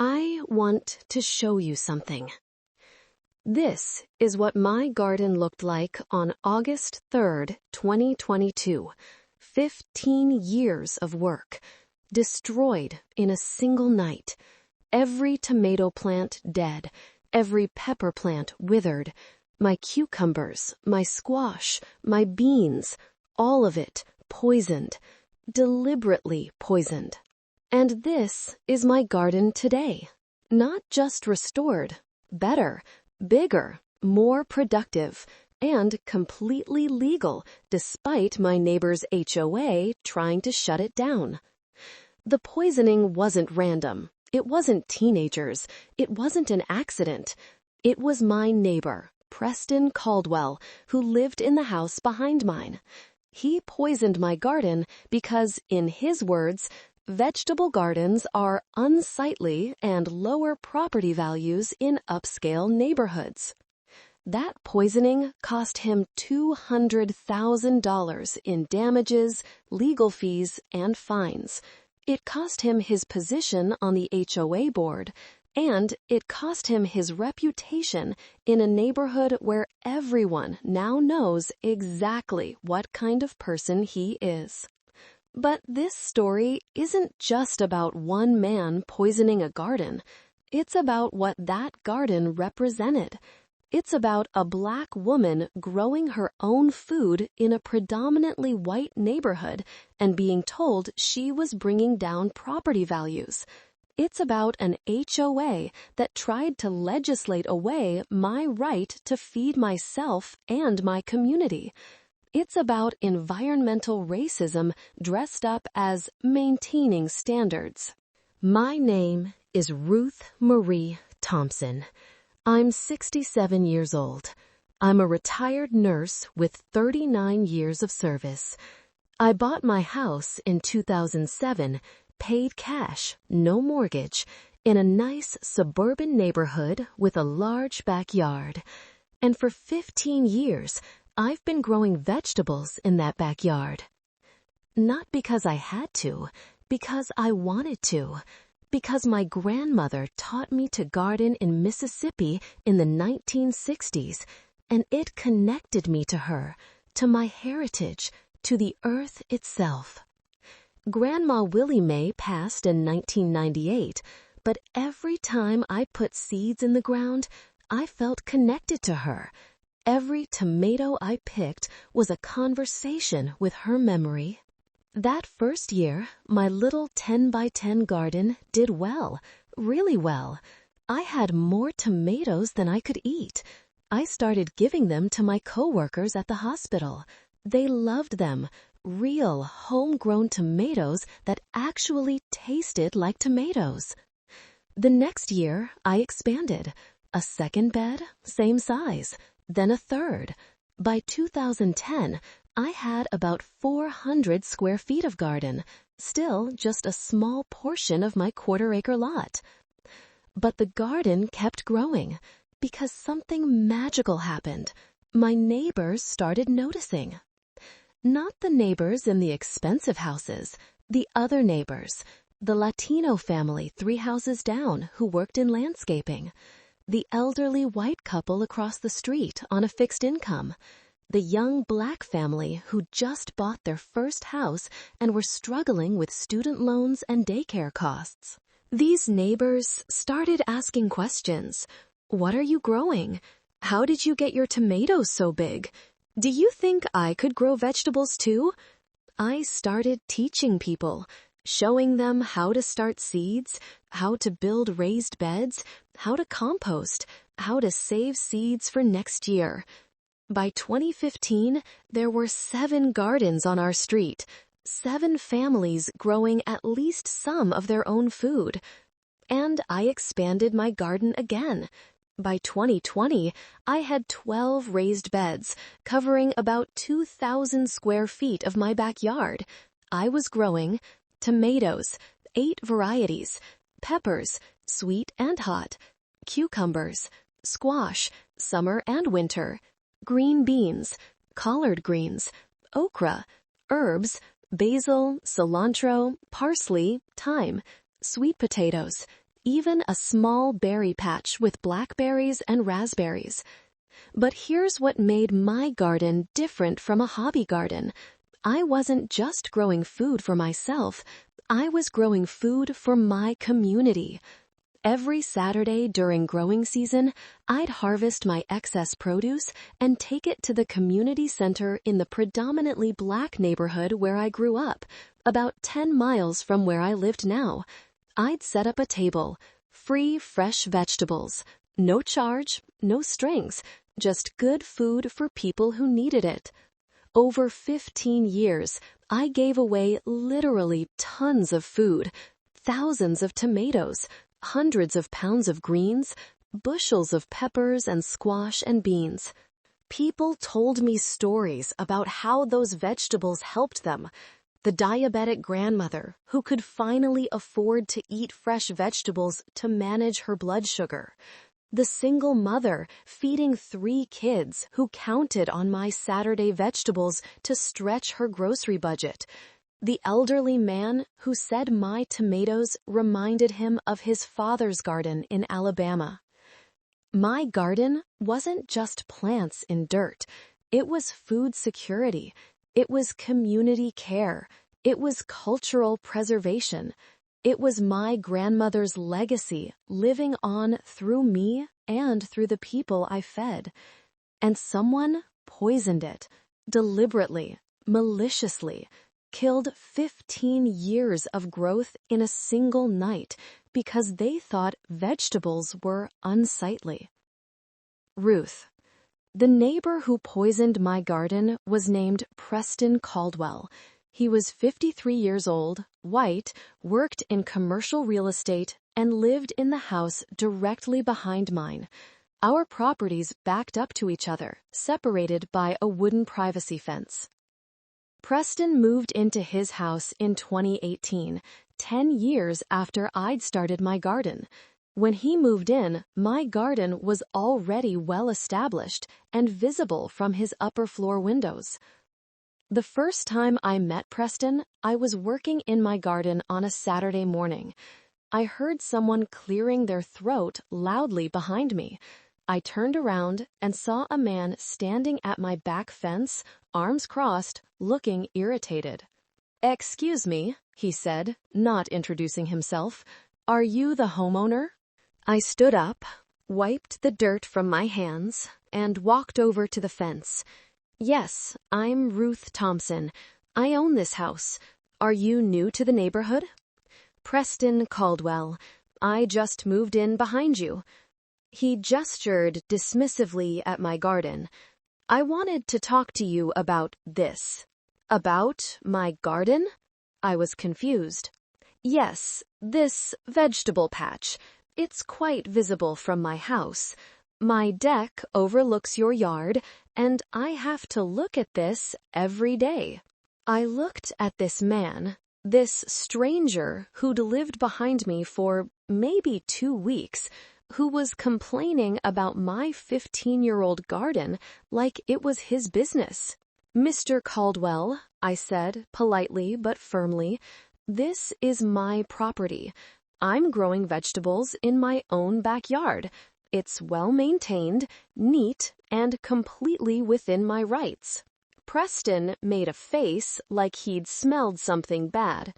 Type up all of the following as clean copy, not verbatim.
I want to show you something. This is what my garden looked like on August 3rd, 2022. 15 years of work, destroyed in a single night. Every tomato plant dead, every pepper plant withered, my cucumbers, my squash, my beans, all of it poisoned, deliberately poisoned. And this is my garden today. Not just restored, better, bigger, more productive, and completely legal despite my neighbor's HOA trying to shut it down. The poisoning wasn't random. It wasn't teenagers. It wasn't an accident. It was my neighbor, Preston Caldwell, who lived in the house behind mine. He poisoned my garden because, in his words, vegetable gardens are unsightly and lower property values in upscale neighborhoods. That poisoning cost him $200,000 in damages, legal fees, and fines. It cost him his position on the HOA board, and it cost him his reputation in a neighborhood where everyone now knows exactly what kind of person he is. But this story isn't just about one man poisoning a garden. It's about what that garden represented. It's about a Black woman growing her own food in a predominantly white neighborhood and being told she was bringing down property values. It's about an HOA that tried to legislate away my right to feed myself and my community. It's about environmental racism dressed up as maintaining standards. My name is Ruth Marie Thompson. I'm 67 years old. I'm a retired nurse with 39 years of service. I bought my house in 2007, paid cash, no mortgage, in a nice suburban neighborhood with a large backyard. And for 15 years, I've been growing vegetables in that backyard. Not because I had to, because I wanted to. Because my grandmother taught me to garden in Mississippi in the 1960s, and it connected me to her, to my heritage, to the earth itself. Grandma Willie Mae passed in 1998, but every time I put seeds in the ground, I felt connected to her. Every tomato I picked was a conversation with her memory. That first year, my little 10 by 10 garden did well, really well. I had more tomatoes than I could eat. I started giving them to my coworkers at the hospital. They loved them, real homegrown tomatoes that actually tasted like tomatoes. The next year, I expanded. A second bed, same size. Then a third. By 2010, I had about 400 square feet of garden, still just a small portion of my quarter-acre lot. But the garden kept growing because something magical happened. My neighbors started noticing. Not the neighbors in the expensive houses, the other neighbors, the Latino family 3 houses down who worked in landscaping, the elderly white couple across the street on a fixed income, the young Black family who just bought their first house and were struggling with student loans and daycare costs. These neighbors started asking questions. What are you growing? How did you get your tomatoes so big? Do you think I could grow vegetables too? I started teaching people, showing them how to start seeds, how to build raised beds, how to compost, how to save seeds for next year. By 2015, there were 7 gardens on our street, 7 families growing at least some of their own food. And I expanded my garden again. By 2020, I had 12 raised beds, covering about 2,000 square feet of my backyard. I was growing tomatoes, 8 varieties, peppers, sweet and hot, cucumbers, squash, summer and winter, green beans, collard greens, okra, herbs, basil, cilantro, parsley, thyme, sweet potatoes, even a small berry patch with blackberries and raspberries. But here's what made my garden different from a hobby garden. I wasn't just growing food for myself, I was growing food for my community. Every Saturday during growing season, I'd harvest my excess produce and take it to the community center in the predominantly black neighborhood where I grew up, about 10 miles from where I lived now. I'd set up a table, free fresh vegetables, no charge, no strings, just good food for people who needed it. Over 15 years, I gave away literally tons of food, thousands of tomatoes, hundreds of pounds of greens, bushels of peppers and squash and beans. People told me stories about how those vegetables helped them. The diabetic grandmother who could finally afford to eat fresh vegetables to manage her blood sugar. The single mother feeding 3 kids who counted on my Saturday vegetables to stretch her grocery budget. The elderly man who said my tomatoes reminded him of his father's garden in Alabama. My garden wasn't just plants in dirt. It was food security. It was community care. It was cultural preservation. It was my grandmother's legacy living on through me and through the people I fed. And someone poisoned it, deliberately, maliciously, killed 15 years of growth in a single night because they thought vegetables were unsightly. Ruth. The neighbor who poisoned my garden was named Preston Caldwell. He was 53 years old, white, worked in commercial real estate, and lived in the house directly behind mine. Our properties backed up to each other, separated by a wooden privacy fence. Preston moved into his house in 2018, 10 years after I'd started my garden. When he moved in, my garden was already well established and visible from his upper floor windows. The first time I met Preston, I was working in my garden on a Saturday morning. I heard someone clearing their throat loudly behind me. I turned around and saw a man standing at my back fence, arms crossed, looking irritated. "Excuse me," he said, not introducing himself. "Are you the homeowner?" I stood up, wiped the dirt from my hands, and walked over to the fence. "Yes, I'm Ruth Thompson. I own this house. Are you new to the neighborhood?" "Preston Caldwell. I just moved in behind you." He gestured dismissively at my garden. "I wanted to talk to you about this." "About my garden?" I was confused. "Yes, this vegetable patch. It's quite visible from my house. My deck overlooks your yard, and I have to look at this every day." I looked at this man, this stranger who'd lived behind me for maybe 2 weeks, who was complaining about my 15-year-old garden like it was his business. "Mr. Caldwell," I said politely but firmly, "this is my property. I'm growing vegetables in my own backyard. It's well-maintained, neat, and completely within my rights." Preston made a face like he'd smelled something bad.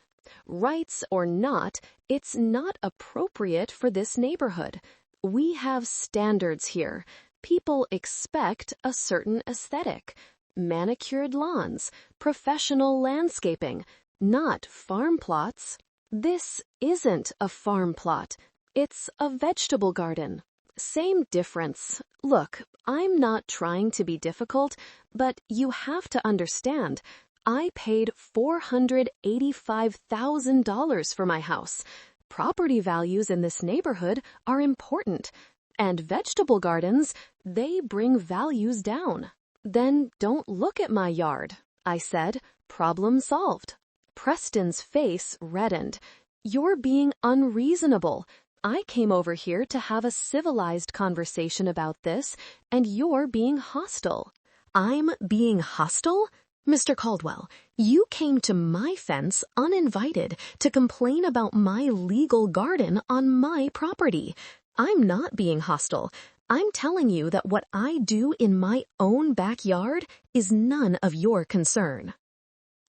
"Rights or not, it's not appropriate for this neighborhood. We have standards here. People expect a certain aesthetic. Manicured lawns, professional landscaping, not farm plots. This isn't a farm plot. It's a vegetable garden. Same difference. Look, I'm not trying to be difficult, but you have to understand, I paid $485,000 for my house. Property values in this neighborhood are important, and vegetable gardens, they bring values down." "Then don't look at my yard," I said. "Problem solved." Preston's face reddened. "You're being unreasonable. I came over here to have a civilized conversation about this, and you're being hostile." "I'm being hostile?" Mr. Caldwell, you came to my fence uninvited to complain about my legal garden on my property. I'm not being hostile. I'm telling you that what I do in my own backyard is none of your concern.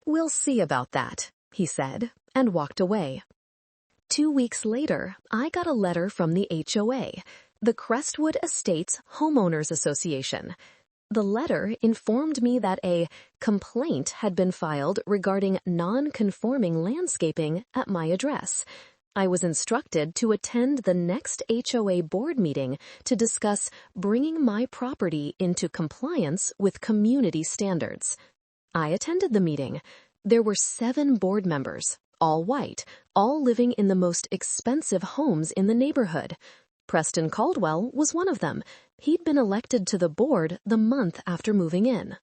We'll see about that, he said, and walked away. 2 weeks later, I got a letter from the HOA, the Crestwood Estates Homeowners Association. The letter informed me that a complaint had been filed regarding non-conforming landscaping at my address. I was instructed to attend the next HOA board meeting to discuss bringing my property into compliance with community standards. I attended the meeting. There were 7 board members, all white, all living in the most expensive homes in the neighborhood. Preston Caldwell was one of them. He'd been elected to the board the month after moving in.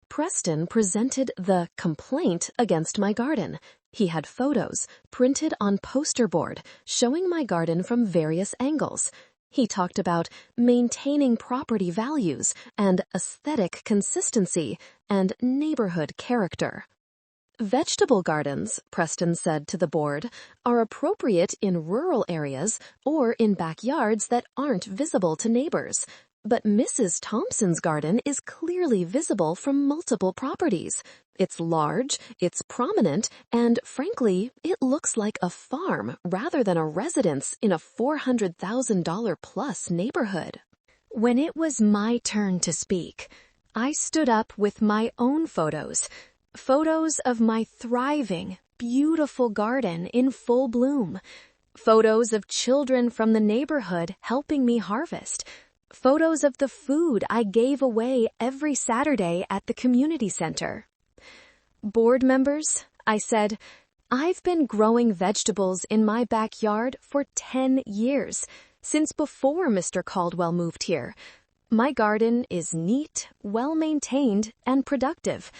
Preston presented the complaint against my garden. He had photos printed on poster board showing my garden from various angles. He talked about maintaining property values and aesthetic consistency and neighborhood character. Vegetable gardens, Preston said to the board, are appropriate in rural areas or in backyards that aren't visible to neighbors. But Mrs. Thompson's garden is clearly visible from multiple properties. It's large, it's prominent, and frankly, it looks like a farm rather than a residence in a $400,000 plus neighborhood. When it was my turn to speak, I stood up with my own photos of my thriving, beautiful garden in full bloom, photos of children from the neighborhood helping me harvest, photos of the food I gave away every Saturday at the community center. Board members, I said, I've been growing vegetables in my backyard for 10 years, since before Mr. Caldwell moved here. My garden is neat, well-maintained, and productive.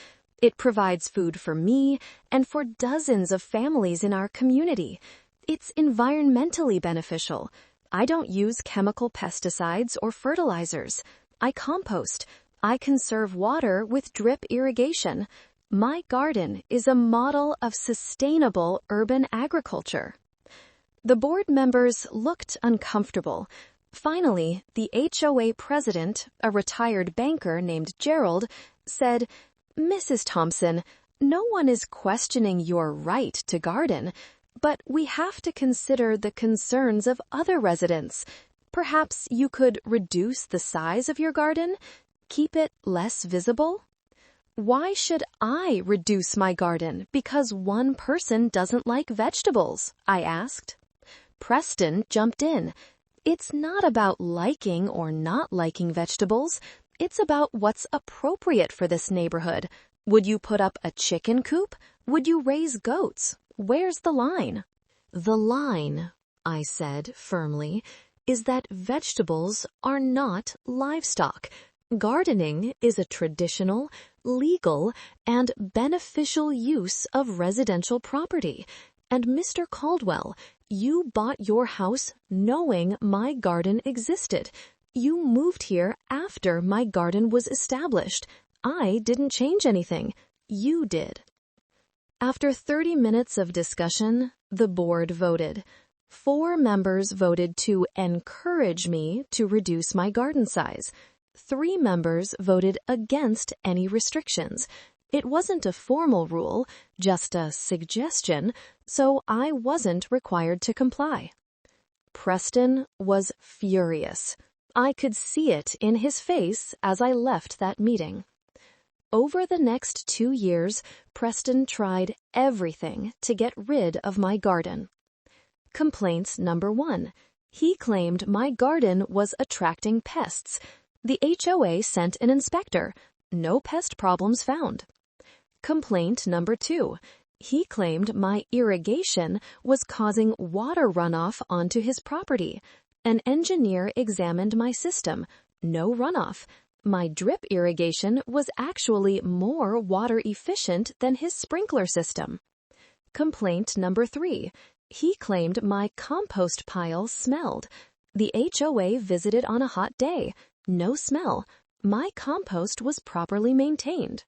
It provides food for me and for dozens of families in our community. It's environmentally beneficial. I don't use chemical pesticides or fertilizers. I compost. I conserve water with drip irrigation. My garden is a model of sustainable urban agriculture. The board members looked uncomfortable. Finally, the HOA president, a retired banker named Gerald, said, Mrs. Thompson, no one is questioning your right to garden, but we have to consider the concerns of other residents. Perhaps you could reduce the size of your garden, keep it less visible? Why should I reduce my garden because one person doesn't like vegetables? I asked. Preston jumped in. It's not about liking or not liking vegetables. It's about what's appropriate for this neighborhood. Would you put up a chicken coop? Would you raise goats? Where's the line? The line, I said firmly, is that vegetables are not livestock. Gardening is a traditional, legal, and beneficial use of residential property. And Mr. Caldwell, you bought your house knowing my garden existed. You moved here after my garden was established. I didn't change anything. You did. After 30 minutes of discussion, the board voted. 4 members voted to encourage me to reduce my garden size. 3 members voted against any restrictions. It wasn't a formal rule, just a suggestion, so I wasn't required to comply. Preston was furious. I could see it in his face as I left that meeting. Over the next 2 years, Preston tried everything to get rid of my garden. Complaints number 1. He claimed my garden was attracting pests. The HOA sent an inspector. No pest problems found. Complaint number 2. He claimed my irrigation was causing water runoff onto his property. An engineer examined my system. No runoff. My drip irrigation was actually more water efficient than his sprinkler system. Complaint number 3. He claimed my compost pile smelled. The HOA visited on a hot day. No smell. My compost was properly maintained.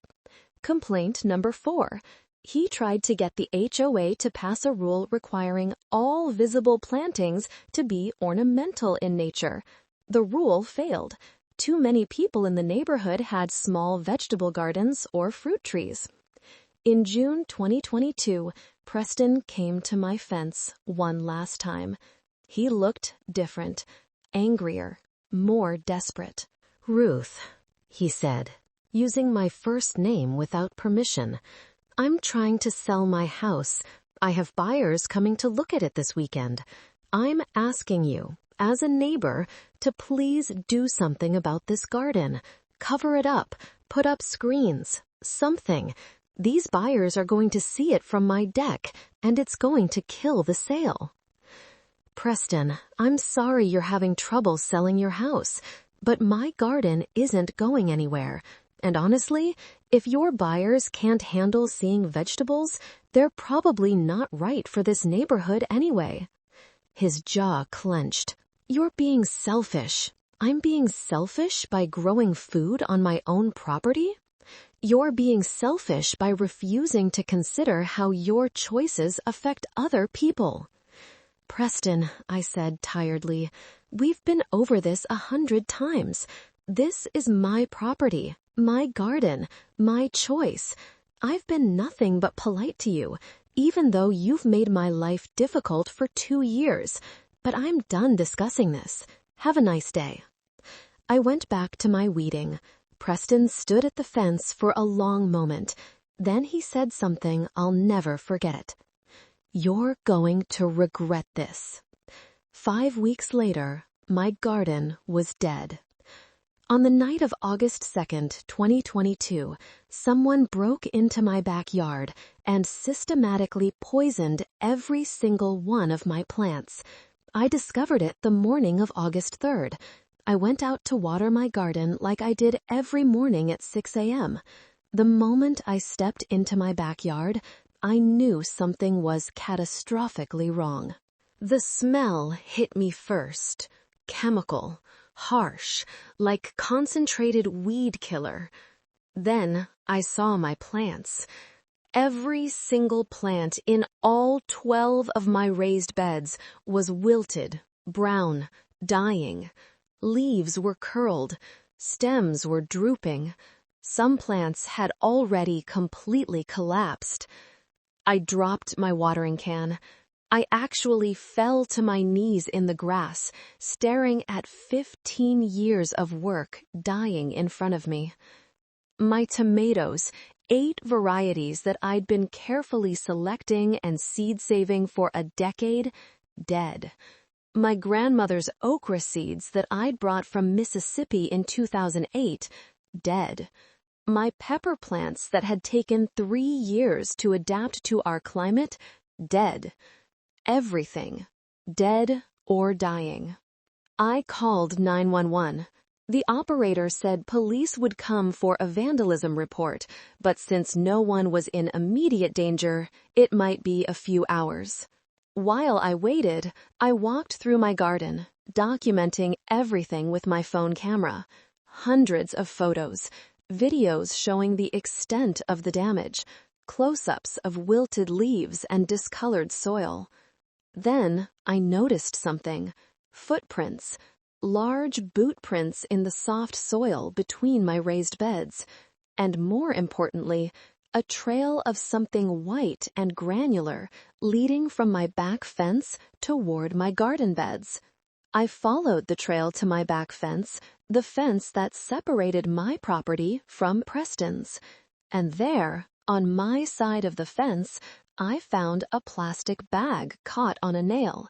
Complaint number 4. He tried to get the HOA to pass a rule requiring all visible plantings to be ornamental in nature. The rule failed. Too many people in the neighborhood had small vegetable gardens or fruit trees. In June 2022, Preston came to my fence one last time. He looked different, angrier, more desperate. "Ruth," he said, using my first name without permission. "I'm trying to sell my house. I have buyers coming to look at it this weekend. I'm asking you, as a neighbor, to please do something about this garden. Cover it up, put up screens, something. These buyers are going to see it from my deck, and it's going to kill the sale." "Preston, I'm sorry you're having trouble selling your house, but my garden isn't going anywhere. And honestly, if your buyers can't handle seeing vegetables, they're probably not right for this neighborhood anyway." His jaw clenched. "You're being selfish. I'm being selfish by growing food on my own property? You're being selfish by refusing to consider how your choices affect other people." "Preston," I said tiredly, "we've been over this 100 times. This is my property, my garden, my choice. I've been nothing but polite to you, even though you've made my life difficult for 2 years. But I'm done discussing this. Have a nice day." I went back to my weeding. Preston stood at the fence for a long moment. Then he said something I'll never forget. "You're going to regret this." 5 weeks later, my garden was dead. On the night of August 2nd, 2022, someone broke into my backyard and systematically poisoned every single one of my plants. I discovered it the morning of August 3rd. I went out to water my garden like I did every morning at 6 a.m. The moment I stepped into my backyard, I knew something was catastrophically wrong. The smell hit me first. Chemical, harsh, like concentrated weed killer. Then I saw my plants. Every single plant in all 12 of my raised beds was wilted, brown, dying. Leaves were curled. Stems were drooping. Some plants had already completely collapsed. I dropped my watering can. I actually fell to my knees in the grass, staring at 15 years of work dying in front of me. My tomatoes, 8 varieties that I'd been carefully selecting and seed-saving for a decade, dead. My grandmother's okra seeds that I'd brought from Mississippi in 2008, dead. My pepper plants that had taken 3 years to adapt to our climate, dead. Everything, dead or dying. I called 911. The operator said police would come for a vandalism report, but since no one was in immediate danger, it might be a few hours. While I waited, I walked through my garden, documenting everything with my phone camera. Hundreds of photos, videos showing the extent of the damage, close-ups of wilted leaves and discolored soil. Then I noticed something. Footprints. Large boot prints in the soft soil between my raised beds. And more importantly, a trail of something white and granular leading from my back fence toward my garden beds. I followed the trail to my back fence, the fence that separated my property from Preston's. And there, on my side of the fence, I found a plastic bag caught on a nail.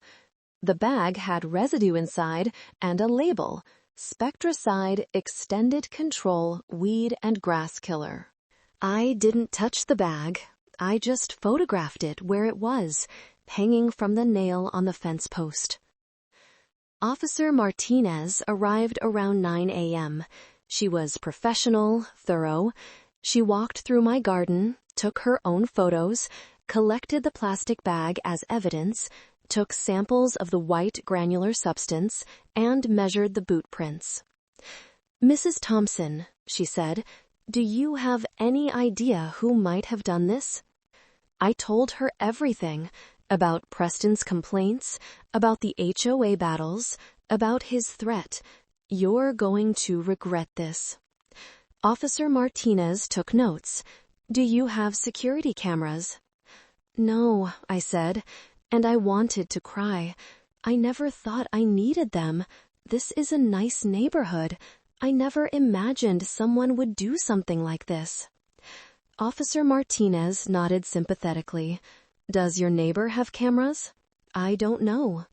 The bag had residue inside and a label, Spectracide Extended Control Weed and Grass Killer. I didn't touch the bag. I just photographed it where it was, hanging from the nail on the fence post. Officer Martinez arrived around 9 a.m. She was professional, thorough. She walked through my garden, took her own photos, collected the plastic bag as evidence, took samples of the white granular substance, and measured the boot prints. "Mrs. Thompson," she said, Do you have any idea who might have done this? I told her everything about Preston's complaints, about the HOA battles, about his threat. You're going to regret this. Officer Martinez took notes. Do you have security cameras? No, I said, and I wanted to cry. I never thought I needed them. This is a nice neighborhood. I never imagined someone would do something like this. Officer Martinez nodded sympathetically. Does your neighbor have cameras? I don't know.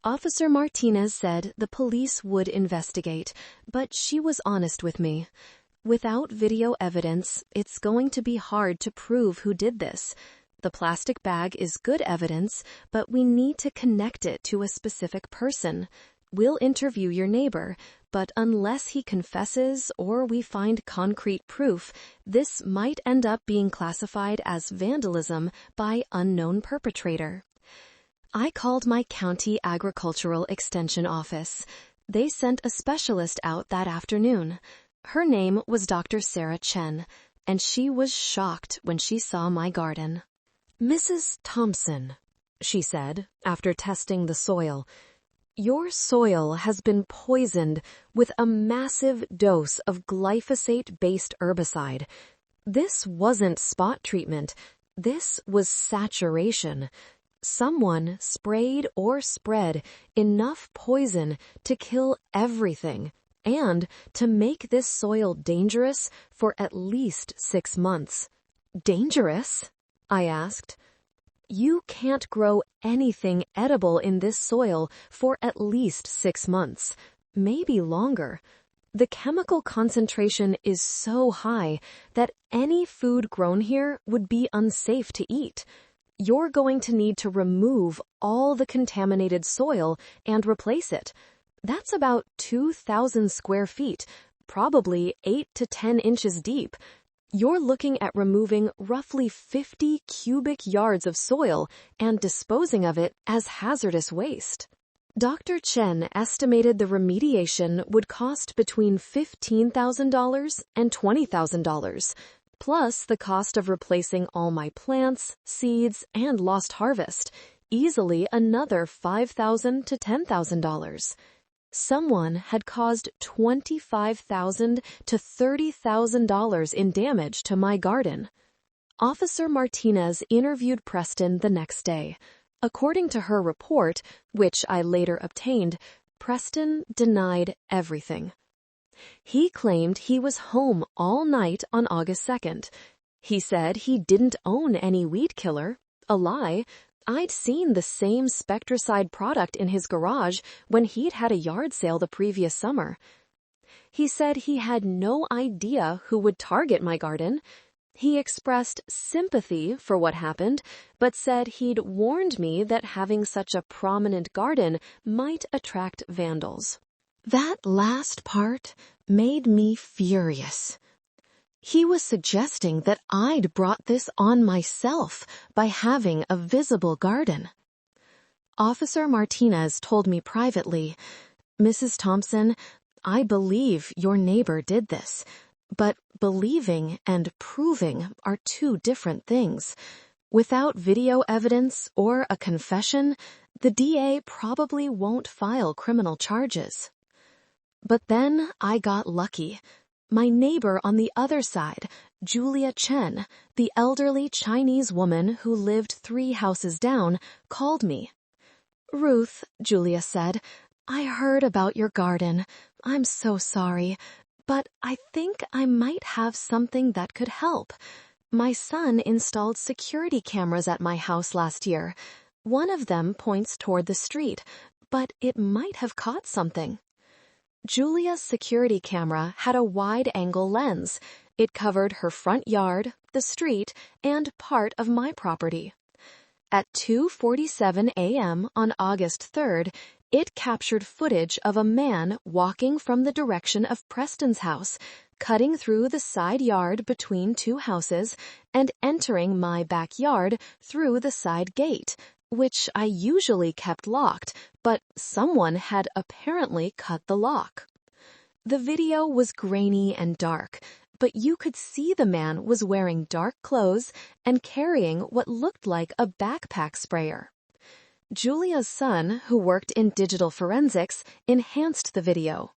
Officer Martinez said the police would investigate, but she was honest with me. Without video evidence, it's going to be hard to prove who did this. The plastic bag is good evidence, but we need to connect it to a specific person. We'll interview your neighbor, but unless he confesses or we find concrete proof, this might end up being classified as vandalism by unknown perpetrator. I called my county agricultural extension office. They sent a specialist out that afternoon. Her name was Dr. Sarah Chen, and she was shocked when she saw my garden. Mrs. Thompson, she said, after testing the soil, your soil has been poisoned with a massive dose of glyphosate-based herbicide. This wasn't spot treatment. This was saturation. Someone sprayed or spread enough poison to kill everything and to make this soil dangerous for at least 6 months. Dangerous? I asked. You can't grow anything edible in this soil for at least 6 months, maybe longer. The chemical concentration is so high that any food grown here would be unsafe to eat. You're going to need to remove all the contaminated soil and replace it. That's about 2,000 square feet, probably 8 to 10 inches deep. You're looking at removing roughly 50 cubic yards of soil and disposing of it as hazardous waste. Dr. Chen estimated the remediation would cost between $15,000 and $20,000, plus the cost of replacing all my plants, seeds, and lost harvest, easily another $5,000 to $10,000. Someone had caused $25,000 to $30,000 in damage to my garden. Officer Martinez interviewed Preston the next day. According to her report, which I later obtained, Preston denied everything. He claimed he was home all night on August 2nd. He said he didn't own any weed killer, a lie. I'd seen the same Spectracide product in his garage when he'd had a yard sale the previous summer. He said he had no idea who would target my garden. He expressed sympathy for what happened, but said he'd warned me that having such a prominent garden might attract vandals. That last part made me furious. He was suggesting that I'd brought this on myself by having a visible garden. Officer Martinez told me privately, Mrs. Thompson, I believe your neighbor did this, but believing and proving are two different things. Without video evidence or a confession, the DA probably won't file criminal charges. But then I got lucky. My neighbor on the other side, Julia Chen, the elderly Chinese woman who lived 3 houses down, called me. Ruth, Julia said, I heard about your garden. I'm so sorry, but I think I might have something that could help. My son installed security cameras at my house last year. One of them points toward the street, but it might have caught something. Julia's security camera had a wide-angle lens. It covered her front yard, the street, and part of my property. At 2:47 a.m. on August 3rd, it captured footage of a man walking from the direction of Preston's house, cutting through the side yard between 2 houses, and entering my backyard through the side gate, which I usually kept locked, but someone had apparently cut the lock. The video was grainy and dark, but you could see the man was wearing dark clothes and carrying what looked like a backpack sprayer. Julia's son, who worked in digital forensics, enhanced the video.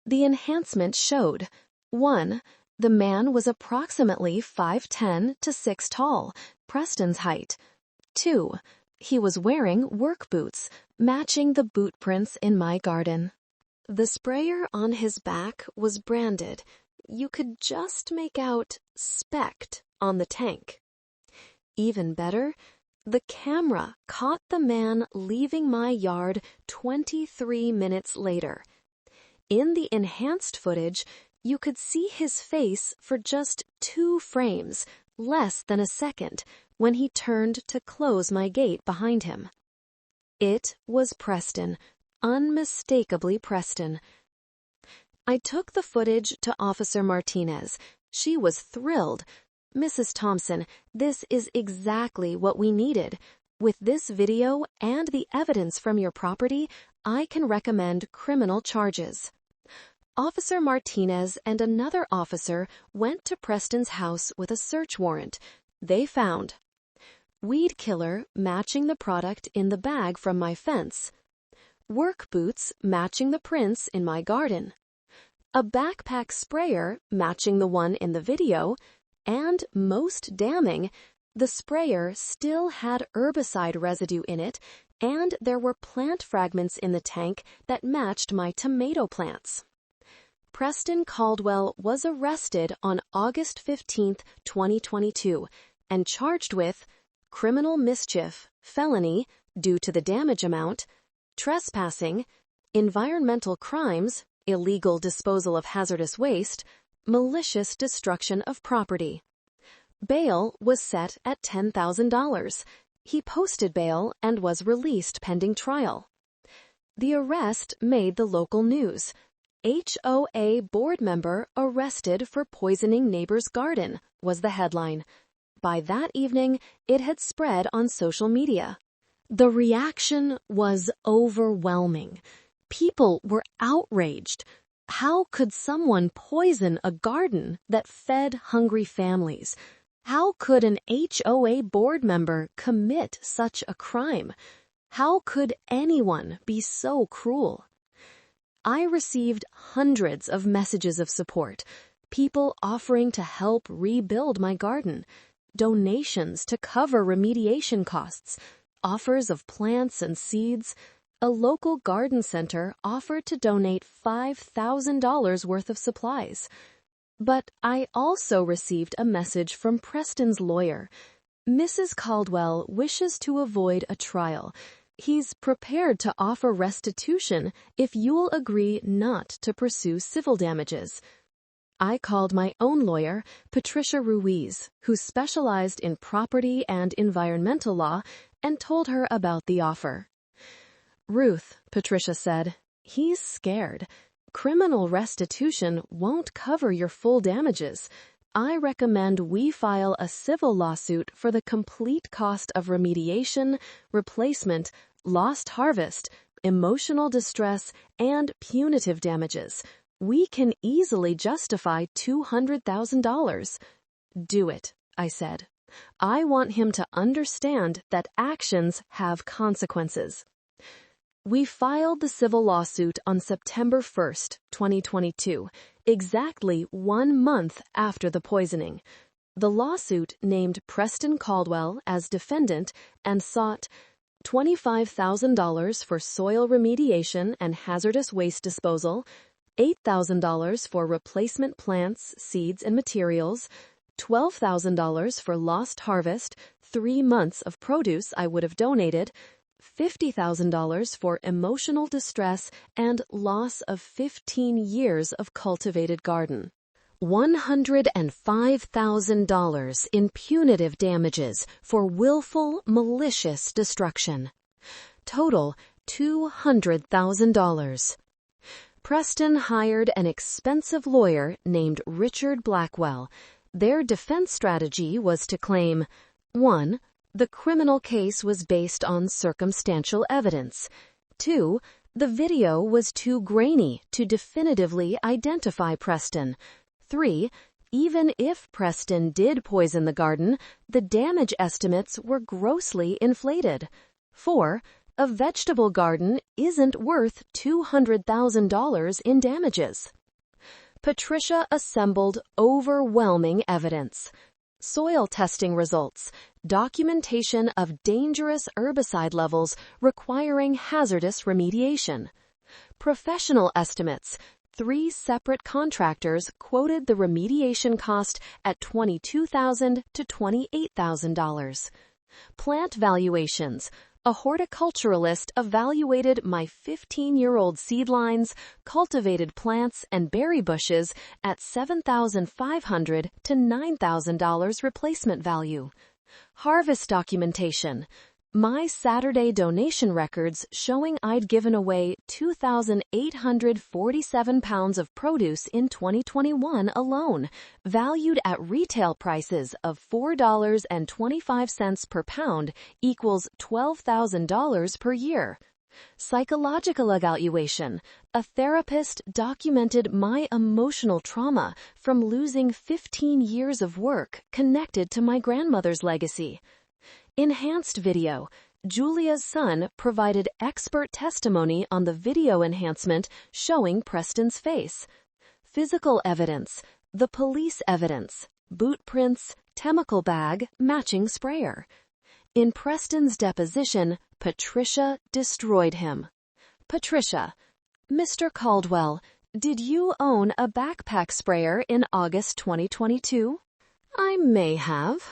The enhancement showed 1. The man was approximately 5'10" to 6 tall, Preston's height. 2. He was wearing work boots, matching the boot prints in my garden. The sprayer on his back was branded. You could just make out "SPECT" on the tank. Even better, the camera caught the man leaving my yard 23 minutes later. In the enhanced footage, you could see his face for just 2 frames, less than a second, when he turned to close my gate behind him. It was Preston, unmistakably Preston. I took the footage to Officer Martinez. She was thrilled. "Mrs. Thompson, this is exactly what we needed. With this video and the evidence from your property, I can recommend criminal charges." Officer Martinez and another officer went to Preston's house with a search warrant. They found weed killer matching the product in the bag from my fence, work boots matching the prints in my garden, a backpack sprayer matching the one in the video, and, most damning, the sprayer still had herbicide residue in it, and there were plant fragments in the tank that matched my tomato plants. Preston Caldwell was arrested on August 15, 2022, and charged with criminal mischief, felony, due to the damage amount, trespassing, environmental crimes, illegal disposal of hazardous waste, malicious destruction of property. Bail was set at $10,000. He posted bail and was released pending trial. The arrest made the local news. HOA board member arrested for poisoning neighbor's garden was the headline. By that evening, it had spread on social media. The reaction was overwhelming. People were outraged. How could someone poison a garden that fed hungry families? How could an HOA board member commit such a crime? How could anyone be so cruel? I received hundreds of messages of support, people offering to help rebuild my garden, donations to cover remediation costs, offers of plants and seeds. A local garden center offered to donate $5,000 worth of supplies. But I also received a message from Preston's lawyer. "Mrs. Caldwell wishes to avoid a trial. He's prepared to offer restitution if you'll agree not to pursue civil damages." I called my own lawyer, Patricia Ruiz, who specialized in property and environmental law, and told her about the offer. "Ruth," Patricia said, "he's scared. Criminal restitution won't cover your full damages. I recommend we file a civil lawsuit for the complete cost of remediation, replacement, lost harvest, emotional distress, and punitive damages. We can easily justify $200,000. "Do it," I said. "I want him to understand that actions have consequences." We filed the civil lawsuit on September 1, 2022, exactly 1 month after the poisoning. The lawsuit named Preston Caldwell as defendant and sought $25,000 for soil remediation and hazardous waste disposal, $8,000 for replacement plants, seeds, and materials, $12,000 for lost harvest, 3 months of produce I would have donated, $50,000 for emotional distress and loss of 15 years of cultivated garden. $105,000 in punitive damages for willful, malicious destruction. Total $200,000. Preston hired an expensive lawyer named Richard Blackwell. Their defense strategy was to claim 1. The criminal case was based on circumstantial evidence. 2. The video was too grainy to definitively identify Preston. 3. Even if Preston did poison the garden, the damage estimates were grossly inflated. 4. A vegetable garden isn't worth $200,000 in damages. Patricia assembled overwhelming evidence. Soil testing results, documentation of dangerous herbicide levels requiring hazardous remediation. Professional estimates, 3 separate contractors quoted the remediation cost at $22,000 to $28,000. Plant valuations, a horticulturalist evaluated my 15-year-old seedlines, cultivated plants, and berry bushes at $7,500 to $9,000 replacement value. Harvest documentation. My Saturday donation records showing I'd given away 2,847 pounds of produce in 2021 alone, valued at retail prices of $4.25 per pound equals $12,000 per year. Psychological evaluation. A therapist documented my emotional trauma from losing 15 years of work connected to my grandmother's legacy. Enhanced video. Julia's son provided expert testimony on the video enhancement showing Preston's face. Physical evidence. The police evidence. Boot prints, chemical bag, matching sprayer. In Preston's deposition, Patricia destroyed him. Patricia. Mr. Caldwell, did you own a backpack sprayer in August 2022? I may have.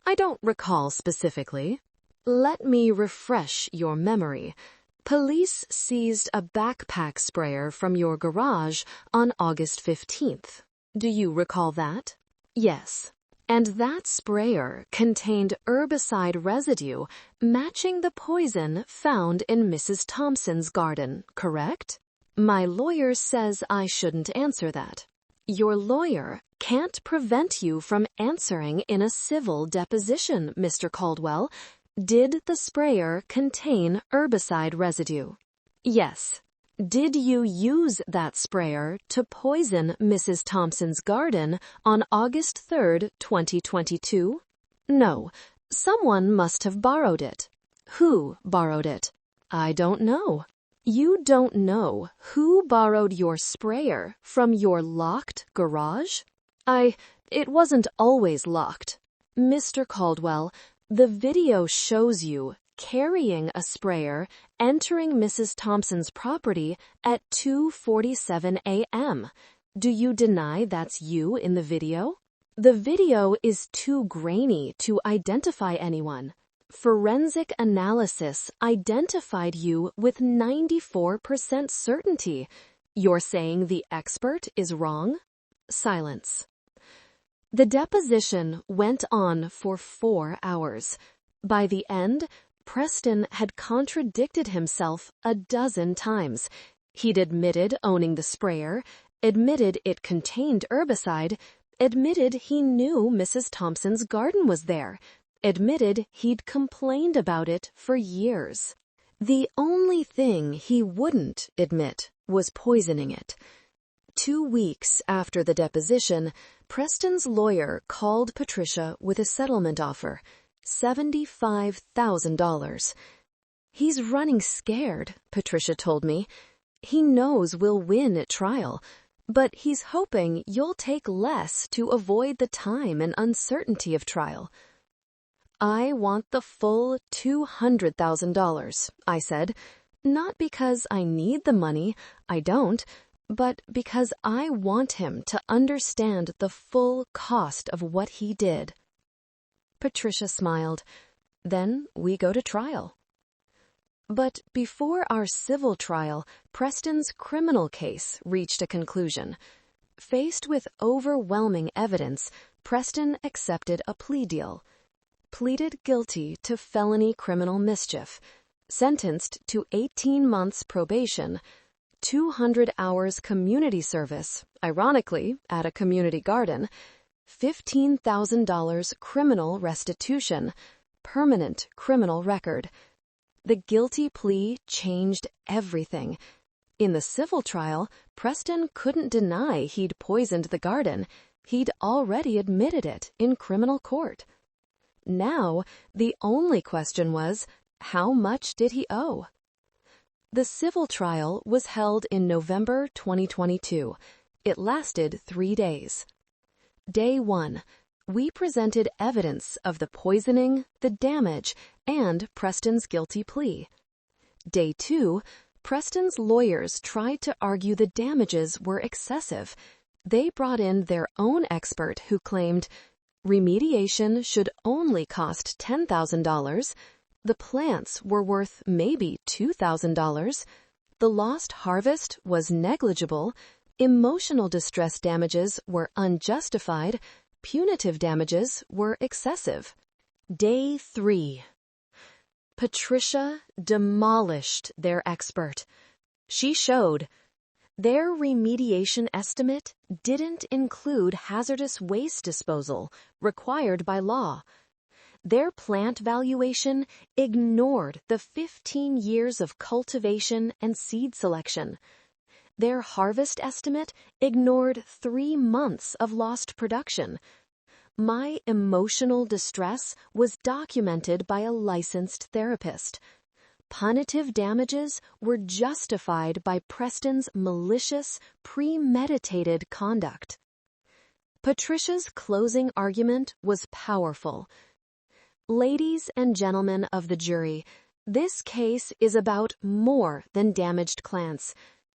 I don't recall specifically. Let me refresh your memory. Police seized a backpack sprayer from your garage on August 15th. Do you recall that? Yes. And that sprayer contained herbicide residue matching the poison found in Mrs. Thompson's garden, correct? My lawyer says I shouldn't answer that. Your lawyer can't prevent you from answering in a civil deposition, Mr. Caldwell. Did the sprayer contain herbicide residue? Yes. Did you use that sprayer to poison Mrs. Thompson's garden on August 3rd, 2022? No. Someone must have borrowed it. Who borrowed it? I don't know. You don't know who borrowed your sprayer from your locked garage? It wasn't always locked. Mr. Caldwell, the video shows you carrying a sprayer entering Mrs. Thompson's property at 2:47 a.m. Do you deny that's you in the video? The video is too grainy to identify anyone. Forensic analysis identified you with 94% certainty. You're saying the expert is wrong? Silence. The deposition went on for 4 hours. By the end, Preston had contradicted himself a dozen times. He'd admitted owning the sprayer, admitted it contained herbicide, admitted he knew Mrs. Thompson's garden was there, admitted he'd complained about it for years. The only thing he wouldn't admit was poisoning it. 2 weeks after the deposition, Preston's lawyer called Patricia with a settlement offer, $75,000. He's running scared, Patricia told me. He knows we'll win at trial, but he's hoping you'll take less to avoid the time and uncertainty of trial. I want the full $200,000, I said, not because I need the money, I don't, but because I want him to understand the full cost of what he did. Patricia smiled. Then we go to trial. But before our civil trial, Preston's criminal case reached a conclusion. Faced with overwhelming evidence, Preston accepted a plea deal. Pleaded guilty to felony criminal mischief. Sentenced to 18 months probation, 200 hours community service, ironically, at a community garden, $15,000 criminal restitution, permanent criminal record. The guilty plea changed everything. In the civil trial, Preston couldn't deny he'd poisoned the garden. He'd already admitted it in criminal court. Now, the only question was, how much did he owe? The civil trial was held in November 2022. It lasted 3 days. Day 1. We presented evidence of the poisoning, the damage, and Preston's guilty plea. Day 2. Preston's lawyers tried to argue the damages were excessive. They brought in their own expert who claimed remediation should only cost $10,000. The plants were worth maybe $2,000. The lost harvest was negligible. Emotional distress damages were unjustified. Punitive damages were excessive. Day 3. Patricia demolished their expert. She showed their remediation estimate didn't include hazardous waste disposal required by law. Their plant valuation ignored the 15 years of cultivation and seed selection. Their harvest estimate ignored 3 months of lost production. My emotional distress was documented by a licensed therapist. Punitive damages were justified by Preston's malicious, premeditated conduct. Patricia's closing argument was powerful. Ladies and gentlemen of the jury, this case is about more than damaged plants.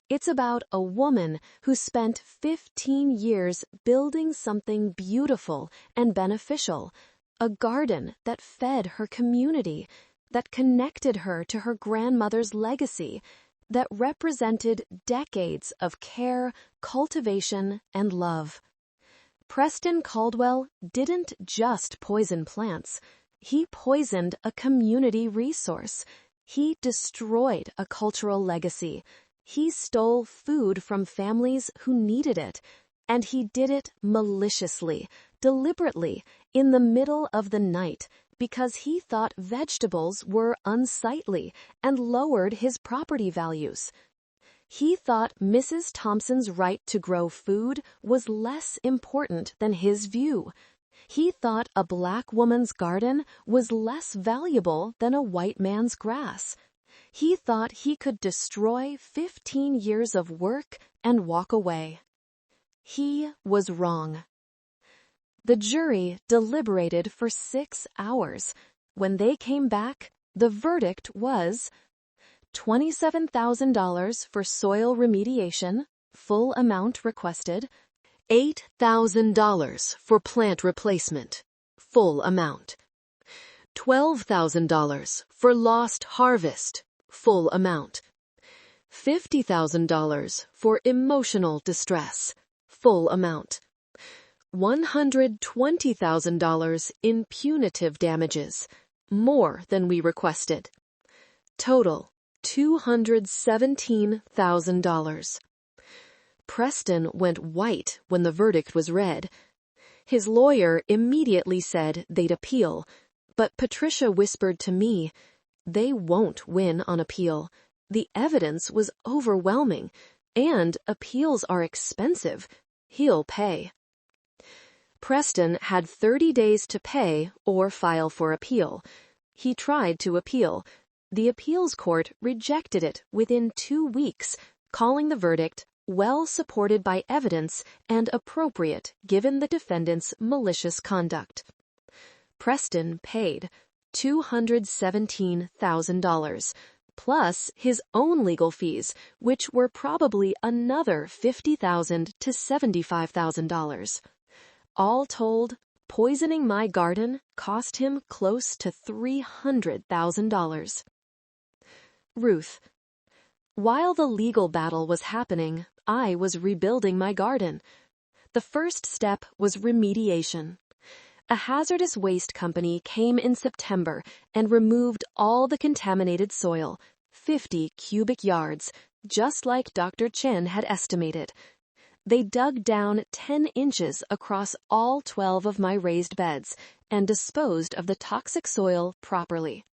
It's about a woman who spent 15 years building something beautiful and beneficial, a garden that fed her community, that connected her to her grandmother's legacy, that represented decades of care, cultivation, and love. Preston Caldwell didn't just poison plants. He poisoned a community resource. He destroyed a cultural legacy. He stole food from families who needed it, and he did it maliciously, deliberately, in the middle of the night, because he thought vegetables were unsightly and lowered his property values. He thought Mrs. Thompson's right to grow food was less important than his view. He thought a black woman's garden was less valuable than a white man's grass. He thought he could destroy 15 years of work and walk away. He was wrong. The jury deliberated for 6 hours. When they came back, the verdict was $27,000 for soil remediation, full amount requested, $8,000 for plant replacement, full amount, $12,000 for lost harvest, full amount, $50,000 for emotional distress, full amount, $120,000 in punitive damages, more than we requested. Total, $217,000. Preston went white when the verdict was read. His lawyer immediately said they'd appeal, but Patricia whispered to me, "They won't win on appeal. The evidence was overwhelming, and appeals are expensive. He'll pay." Preston had 30 days to pay or file for appeal. He tried to appeal. The appeals court rejected it within 2 weeks, calling the verdict well supported by evidence and appropriate given the defendant's malicious conduct. Preston paid $217,000, plus his own legal fees, which were probably another $50,000 to $75,000. All told, poisoning my garden cost him close to $300,000. Ruth. While the legal battle was happening, I was rebuilding my garden. The first step was remediation. A hazardous waste company came in September and removed all the contaminated soil, 50 cubic yards, just like Dr. Chen had estimated. They dug down 10 inches across all 12 of my raised beds and disposed of the toxic soil properly.